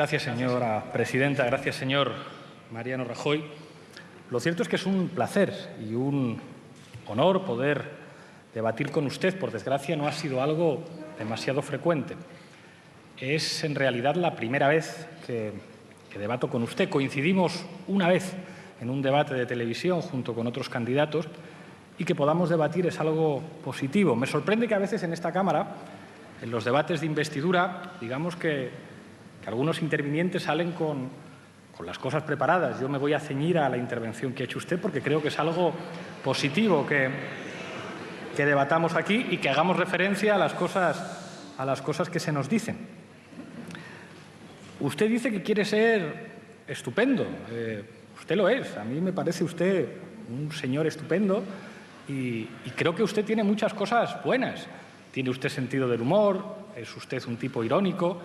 Gracias, señora presidenta. Gracias, señor Mariano Rajoy. Lo cierto es que es un placer y un honor poder debatir con usted. Por desgracia, no ha sido algo demasiado frecuente. Es, en realidad, la primera vez que debato con usted. Coincidimos una vez en un debate de televisión junto con otros candidatos y que podamos debatir es algo positivo. Me sorprende que a veces en esta Cámara, en los debates de investidura, digamos que algunos intervinientes salen con las cosas preparadas. Yo me voy a ceñir a la intervención que ha hecho usted porque creo que es algo positivo que debatamos aquí y que hagamos referencia a las cosas que se nos dicen. Usted dice que quiere ser estupendo. Usted lo es. A mí me parece usted un señor estupendo y creo que usted tiene muchas cosas buenas. Tiene usted sentido del humor, es usted un tipo irónico.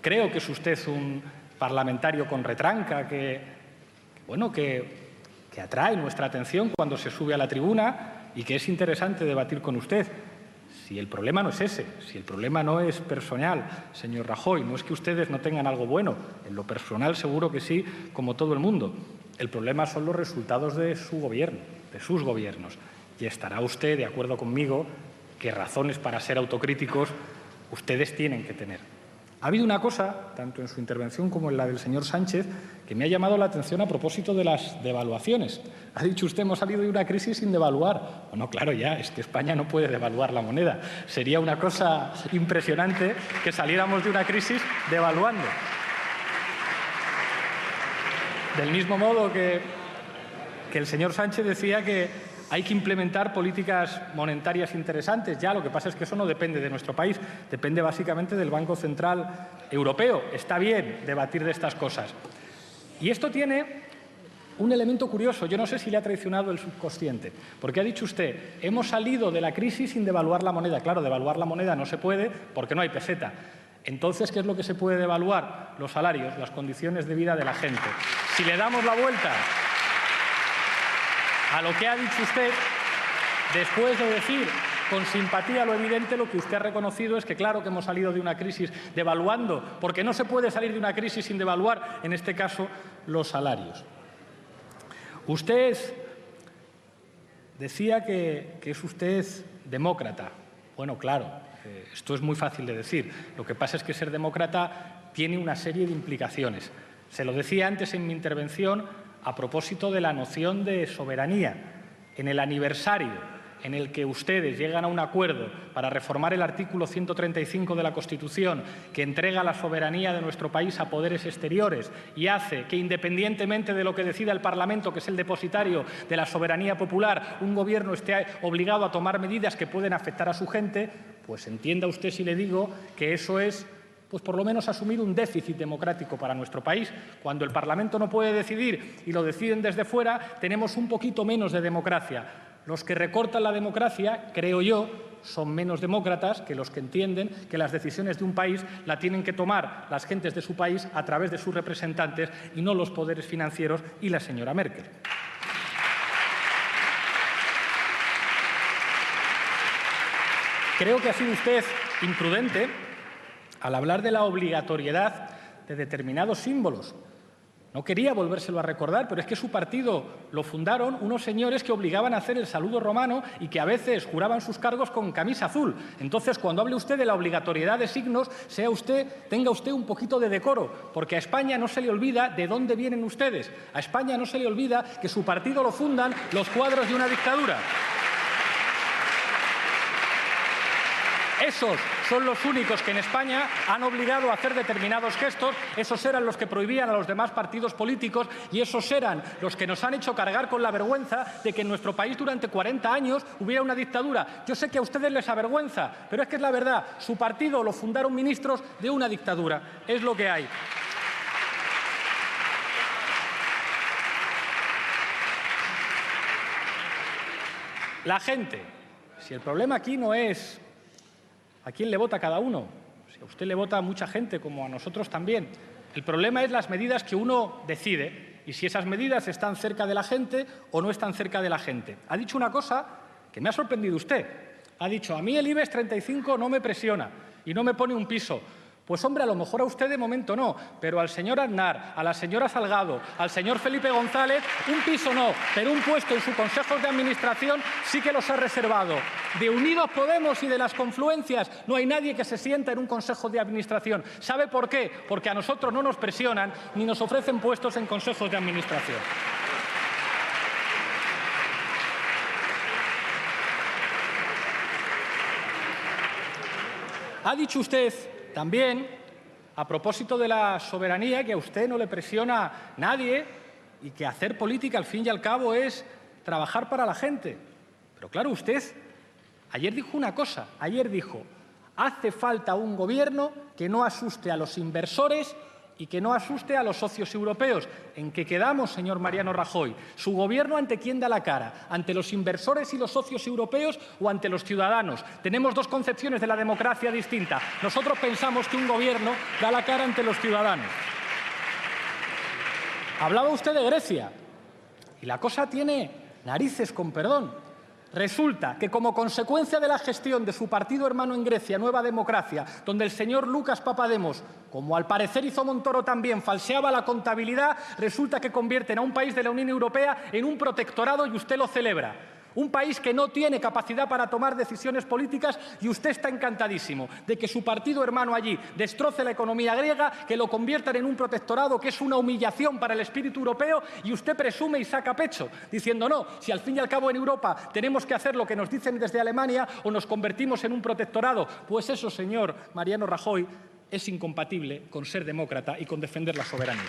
Creo que es usted un parlamentario con retranca que atrae nuestra atención cuando se sube a la tribuna y que es interesante debatir con usted. Si el problema no es ese, si el problema no es personal, señor Rajoy, no es que ustedes no tengan algo bueno, en lo personal seguro que sí, como todo el mundo. El problema son los resultados de su gobierno, de sus gobiernos. Y estará usted de acuerdo conmigo que razones para ser autocríticos ustedes tienen que tener. Ha habido una cosa, tanto en su intervención como en la del señor Sánchez, que me ha llamado la atención a propósito de las devaluaciones. Ha dicho usted, hemos salido de una crisis sin devaluar. Bueno, claro, ya, es que España no puede devaluar la moneda. Sería una cosa impresionante que saliéramos de una crisis devaluando. Del mismo modo que el señor Sánchez decía que hay que implementar políticas monetarias interesantes. Ya, lo que pasa es que eso no depende de nuestro país, depende básicamente del Banco Central Europeo. Está bien debatir de estas cosas. Y esto tiene un elemento curioso. Yo no sé si le ha traicionado el subconsciente, porque ha dicho usted, hemos salido de la crisis sin devaluar la moneda. Claro, devaluar la moneda no se puede porque no hay peseta. Entonces, ¿qué es lo que se puede devaluar? Los salarios, las condiciones de vida de la gente. Si le damos la vuelta a lo que ha dicho usted, después de decir con simpatía lo evidente, lo que usted ha reconocido es que claro que hemos salido de una crisis devaluando, porque no se puede salir de una crisis sin devaluar, en este caso, los salarios. Usted decía que es usted demócrata. Bueno, claro, esto es muy fácil de decir. Lo que pasa es que ser demócrata tiene una serie de implicaciones. Se lo decía antes en mi intervención a propósito de la noción de soberanía. En el aniversario en el que ustedes llegan a un acuerdo para reformar el artículo 135 de la Constitución, que entrega la soberanía de nuestro país a poderes exteriores y hace que, independientemente de lo que decida el Parlamento, que es el depositario de la soberanía popular, un gobierno esté obligado a tomar medidas que pueden afectar a su gente, pues entienda usted si le digo que eso es pues por lo menos asumir un déficit democrático para nuestro país. Cuando el Parlamento no puede decidir y lo deciden desde fuera, tenemos un poquito menos de democracia. Los que recortan la democracia, creo yo, son menos demócratas que los que entienden que las decisiones de un país la tienen que tomar las gentes de su país a través de sus representantes y no los poderes financieros y la señora Merkel. Creo que ha sido usted imprudente al hablar de la obligatoriedad de determinados símbolos. No quería volvérselo a recordar, pero es que su partido lo fundaron unos señores que obligaban a hacer el saludo romano y que a veces juraban sus cargos con camisa azul. Entonces, cuando hable usted de la obligatoriedad de signos, tenga usted un poquito de decoro, porque a España no se le olvida de dónde vienen ustedes. A España no se le olvida que su partido lo fundan los cuadros de una dictadura. Esos son los únicos que en España han obligado a hacer determinados gestos, esos eran los que prohibían a los demás partidos políticos y esos eran los que nos han hecho cargar con la vergüenza de que en nuestro país durante 40 años hubiera una dictadura. Yo sé que a ustedes les avergüenza, pero es que es la verdad, su partido lo fundaron ministros de una dictadura, es lo que hay. La gente, si el problema aquí no es ¿a quién le vota cada uno? Si a usted le vota a mucha gente, como a nosotros también. El problema es las medidas que uno decide y si esas medidas están cerca de la gente o no están cerca de la gente. Ha dicho una cosa que me ha sorprendido usted. Ha dicho, a mí el IBEX 35 no me presiona y no me pone un piso. Pues, hombre, a lo mejor a usted de momento no, pero al señor Aznar, a la señora Salgado, al señor Felipe González, un piso no, pero un puesto en su consejo de administración sí que los ha reservado. De Unidos Podemos y de las confluencias no hay nadie que se sienta en un consejo de administración. ¿Sabe por qué? Porque a nosotros no nos presionan ni nos ofrecen puestos en consejos de administración. Ha dicho usted también, a propósito de la soberanía, que a usted no le presiona nadie y que hacer política, al fin y al cabo, es trabajar para la gente. Pero claro, usted ayer dijo una cosa, ayer dijo, hace falta un gobierno que no asuste a los inversores y que no asuste a los socios europeos. ¿En qué quedamos, señor Mariano Rajoy? ¿Su gobierno ante quién da la cara? ¿Ante los inversores y los socios europeos o ante los ciudadanos? Tenemos dos concepciones de la democracia distintas. Nosotros pensamos que un gobierno da la cara ante los ciudadanos. Hablaba usted de Grecia y la cosa tiene narices, con perdón. Resulta que, como consecuencia de la gestión de su partido hermano en Grecia, Nueva Democracia, donde el señor Lucas Papademos, como al parecer hizo Montoro también, falseaba la contabilidad, resulta que convierten a un país de la Unión Europea en un protectorado y usted lo celebra. Un país que no tiene capacidad para tomar decisiones políticas y usted está encantadísimo de que su partido hermano allí destroce la economía griega, que lo conviertan en un protectorado, que es una humillación para el espíritu europeo, y usted presume y saca pecho, diciendo no, si al fin y al cabo en Europa tenemos que hacer lo que nos dicen desde Alemania o nos convertimos en un protectorado. Pues eso, señor Mariano Rajoy, es incompatible con ser demócrata y con defender la soberanía.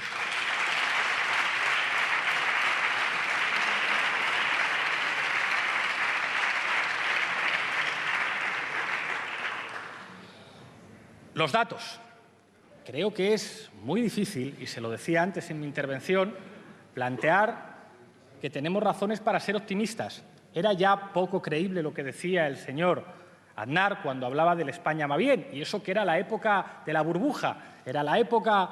Los datos. Creo que es muy difícil, y se lo decía antes en mi intervención, plantear que tenemos razones para ser optimistas. Era ya poco creíble lo que decía el señor Aznar cuando hablaba del España va bien, y eso que era la época de la burbuja, era la época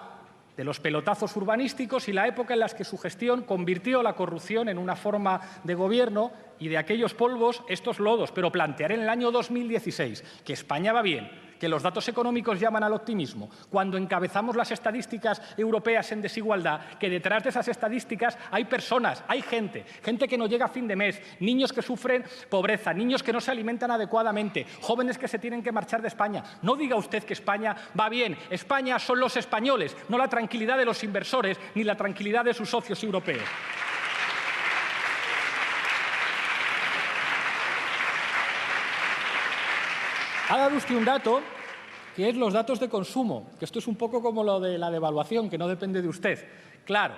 de los pelotazos urbanísticos y la época en la que su gestión convirtió la corrupción en una forma de gobierno y de aquellos polvos estos lodos. Pero plantear en el año 2016 que España va bien, que los datos económicos llaman al optimismo, cuando encabezamos las estadísticas europeas en desigualdad, que detrás de esas estadísticas hay personas, hay gente que no llega a fin de mes, niños que sufren pobreza, niños que no se alimentan adecuadamente, jóvenes que se tienen que marchar de España. No diga usted que España va bien. España son los españoles, no la tranquilidad de los inversores ni la tranquilidad de sus socios europeos. Ha dado usted un dato, que es los datos de consumo, que esto es un poco como lo de la devaluación, que no depende de usted. Claro,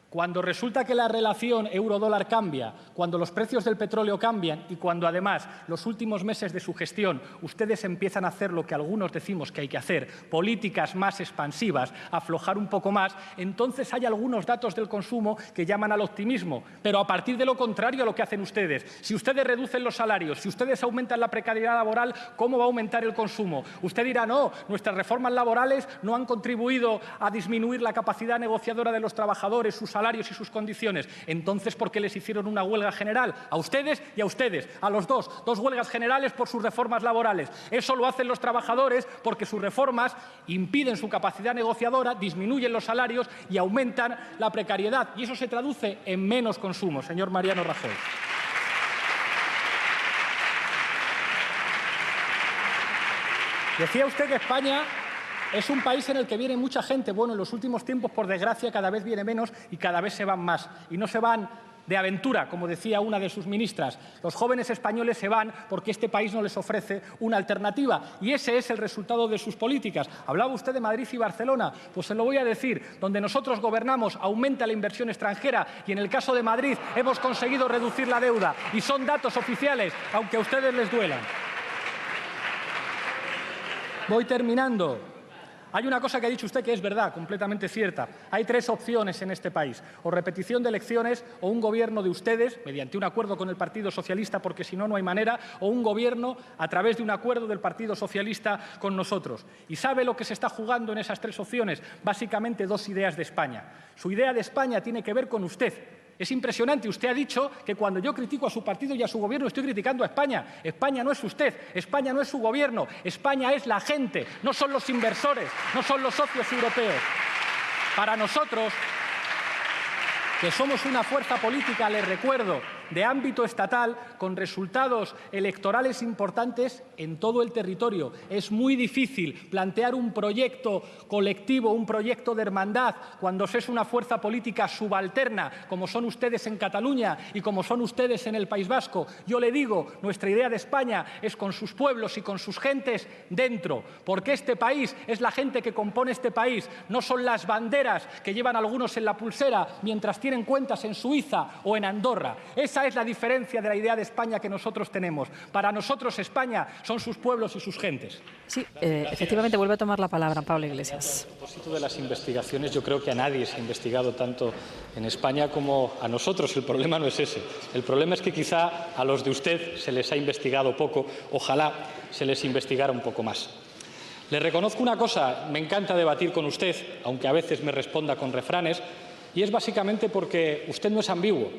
cuando resulta que la relación euro-dólar cambia, cuando los precios del petróleo cambian y cuando, además, los últimos meses de su gestión ustedes empiezan a hacer lo que algunos decimos que hay que hacer, políticas más expansivas, aflojar un poco más, entonces hay algunos datos del consumo que llaman al optimismo, pero a partir de lo contrario a lo que hacen ustedes. Si ustedes reducen los salarios, si ustedes aumentan la precariedad laboral, ¿cómo va a aumentar el consumo? Usted dirá, no, nuestras reformas laborales no han contribuido a disminuir la capacidad negociadora de los trabajadores, sus salarios y sus condiciones. Entonces, ¿por qué les hicieron una huelga general? A ustedes y a ustedes, a los dos huelgas generales por sus reformas laborales. Eso lo hacen los trabajadores porque sus reformas impiden su capacidad negociadora, disminuyen los salarios y aumentan la precariedad. Y eso se traduce en menos consumo, señor Mariano Rajoy. Decía usted que España es un país en el que viene mucha gente. Bueno, en los últimos tiempos, por desgracia, cada vez viene menos y cada vez se van más. Y no se van de aventura, como decía una de sus ministras. Los jóvenes españoles se van porque este país no les ofrece una alternativa. Y ese es el resultado de sus políticas. Hablaba usted de Madrid y Barcelona. Pues se lo voy a decir. Donde nosotros gobernamos aumenta la inversión extranjera y en el caso de Madrid hemos conseguido reducir la deuda. Y son datos oficiales, aunque a ustedes les duelan. Voy terminando. Hay una cosa que ha dicho usted que es verdad, completamente cierta. Hay tres opciones en este país: o repetición de elecciones, o un gobierno de ustedes, mediante un acuerdo con el Partido Socialista, porque si no, no hay manera, o un gobierno a través de un acuerdo del Partido Socialista con nosotros. ¿Y sabe lo que se está jugando en esas tres opciones? Básicamente dos ideas de España. Su idea de España tiene que ver con usted, Es impresionante. Usted ha dicho que cuando yo critico a su partido y a su gobierno estoy criticando a España. España no es usted, España no es su gobierno, España es la gente, no son los inversores, no son los socios europeos. Para nosotros, que somos una fuerza política, les recuerdo, de ámbito estatal, con resultados electorales importantes en todo el territorio. Es muy difícil plantear un proyecto colectivo, un proyecto de hermandad, cuando se es una fuerza política subalterna, como son ustedes en Cataluña y como son ustedes en el País Vasco. Yo le digo, nuestra idea de España es con sus pueblos y con sus gentes dentro, porque este país es la gente que compone este país, no son las banderas que llevan algunos en la pulsera mientras tienen cuentas en Suiza o en Andorra. Esa es la diferencia de la idea de España que nosotros tenemos. Para nosotros España son sus pueblos y sus gentes. Sí, efectivamente vuelve a tomar la palabra Pablo Iglesias. A propósito de las investigaciones, yo creo que a nadie se ha investigado tanto en España como a nosotros. El problema no es ese. El problema es que quizá a los de usted se les ha investigado poco. Ojalá se les investigara un poco más. Le reconozco una cosa, me encanta debatir con usted, aunque a veces me responda con refranes, y es básicamente porque usted no es ambiguo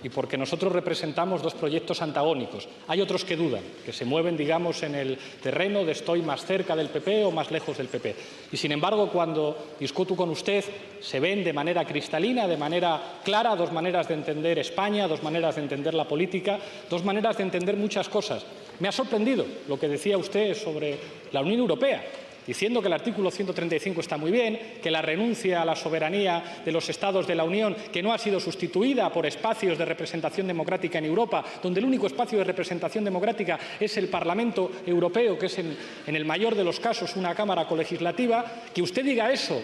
y porque nosotros representamos dos proyectos antagónicos. Hay otros que dudan, que se mueven, digamos, en el terreno de estoy más cerca del PP o más lejos del PP. Y, sin embargo, cuando discuto con usted, se ven de manera cristalina, de manera clara, dos maneras de entender España, dos maneras de entender la política, dos maneras de entender muchas cosas. Me ha sorprendido lo que decía usted sobre la Unión Europea, diciendo que el artículo 135 está muy bien, que la renuncia a la soberanía de los Estados de la Unión, que no ha sido sustituida por espacios de representación democrática en Europa, donde el único espacio de representación democrática es el Parlamento Europeo, que es en el mayor de los casos una cámara colegislativa. Que usted diga eso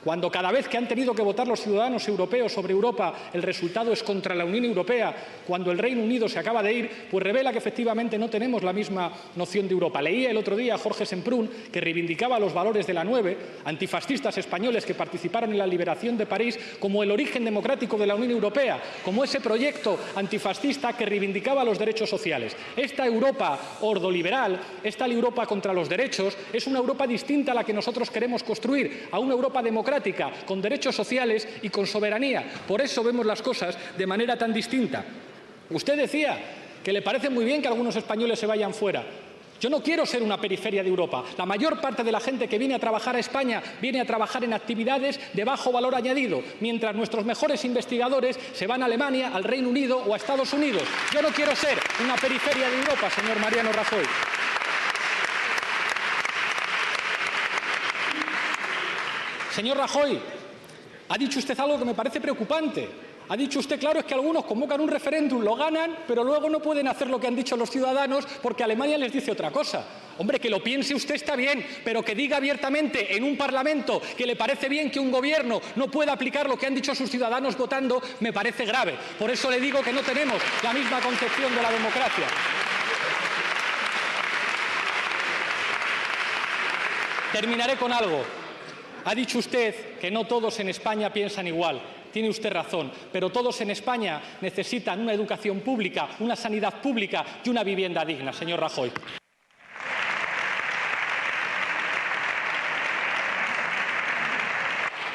cuando cada vez que han tenido que votar los ciudadanos europeos sobre Europa el resultado es contra la Unión Europea, cuando el Reino Unido se acaba de ir, pues revela que efectivamente no tenemos la misma noción de Europa. Leía el otro día a Jorge Semprún, que reivindicaba los valores de la 9, antifascistas españoles que participaron en la liberación de París, como el origen democrático de la Unión Europea, como ese proyecto antifascista que reivindicaba los derechos sociales. Esta Europa ordoliberal, esta Europa contra los derechos, es una Europa distinta a la que nosotros queremos construir, a una Europa democrática, con derechos sociales y con soberanía. Por eso vemos las cosas de manera tan distinta. Usted decía que le parece muy bien que algunos españoles se vayan fuera. Yo no quiero ser una periferia de Europa. La mayor parte de la gente que viene a trabajar a España viene a trabajar en actividades de bajo valor añadido, mientras nuestros mejores investigadores se van a Alemania, al Reino Unido o a Estados Unidos. Yo no quiero ser una periferia de Europa, señor Mariano Rajoy. Señor Rajoy, ha dicho usted algo que me parece preocupante. Ha dicho usted, claro, es que algunos convocan un referéndum, lo ganan, pero luego no pueden hacer lo que han dicho los ciudadanos porque Alemania les dice otra cosa. Hombre, que lo piense usted está bien, pero que diga abiertamente en un Parlamento que le parece bien que un gobierno no pueda aplicar lo que han dicho sus ciudadanos votando, me parece grave. Por eso le digo que no tenemos la misma concepción de la democracia. Terminaré con algo. Ha dicho usted que no todos en España piensan igual. Tiene usted razón, pero todos en España necesitan una educación pública, una sanidad pública y una vivienda digna, señor Rajoy.